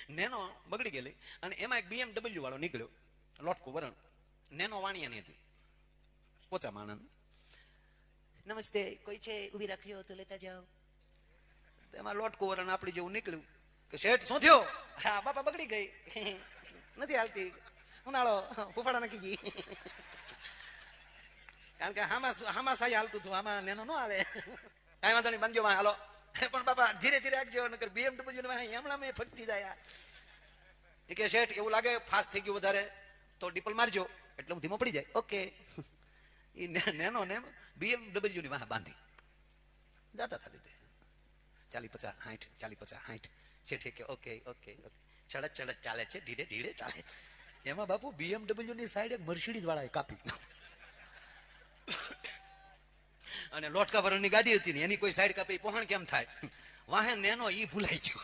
Nano બગડી ગયેલી અને એમાં એક BMW વાળો નીકળ્યો, લોટકો વરણ, નેનો વાણિયાની હતી, પોચા માણસ. નમસ્તે, કોઈ છે ઉભી રાખ્યો તો લેતા જાઓ. એમાં લોટકો વરણ આપડી જેવું નીકળ્યું કે શેઠ શું થયો? હા બાપા બગડી ગઈ, નથી હાલતી, ઉનાળો ફૂફાડા નાખી ગઈ. કારણ કે હામાં સાઈ હાલતું હતું, આમાં નેનો ન હાલે. કઈ વાંધો નહીં, બાંધજો માં હાલો, પણ બાપા ધીરે ધીરે આગજો, નકર BMW હમણાં મેં ફગતી જાય. એ કે શેઠ એવું લાગે ફાસ્ટ થઈ ગયું વધારે તો ડીપલ મારજો એટલે હું ધીમો પડી જાય. ઓકે, એ નેનો ને BMW ની વાહ બાંધી જાતા હતા લીધે 40-50-60 40-50-60. શેઠે કે ઓકે ઓકે ઓકે, ચડત ચડત ચાલે છે, ધીરે ધીરે ચાલે. એમાં બાપુ BMW ની સાઈડ એક મર્સિડીઝ વાળાએ કાપી અને લોટકા ભરણની ગાડી હતી ને એની કોઈ સાઈડ કાપી પહોંચ કેમ થાય? વાહે નેનો ઈ ભૂલાઈ ગયો,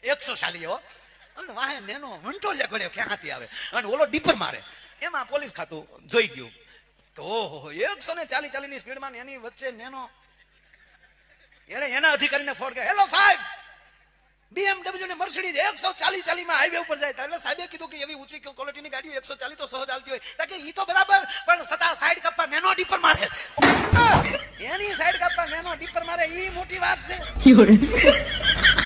140 હો, અને વાહે નેનો વંટો જ પડ્યો ક્યાંથી આવે અને ઓલો ડીપર મારે. એમાં પોલીસ ખાતું જોઈ ગયું તો ઓહો 140 ની સ્પીડમાં એની વચ્ચે નેનો. એને એના અધિકારીને ફોન કર્યો, હેલો સાહેબ, BMW ને મર્સિડીઝ 140 માં હાઈવે ઉપર જાય. એટલે સાહેબે કીધું કે એવી ઊંચી ક્વોલિટીની ગાડીઓ 140 તો સહજ હાલતી હોય. કે ઈ તો બરાબર, પણ સતા સાઈડ કાપવા નેનો ડીપર મારે, એની સાઈડ કાપવા નેનો ડીપર મારે, ઈ મોટી વાત છે.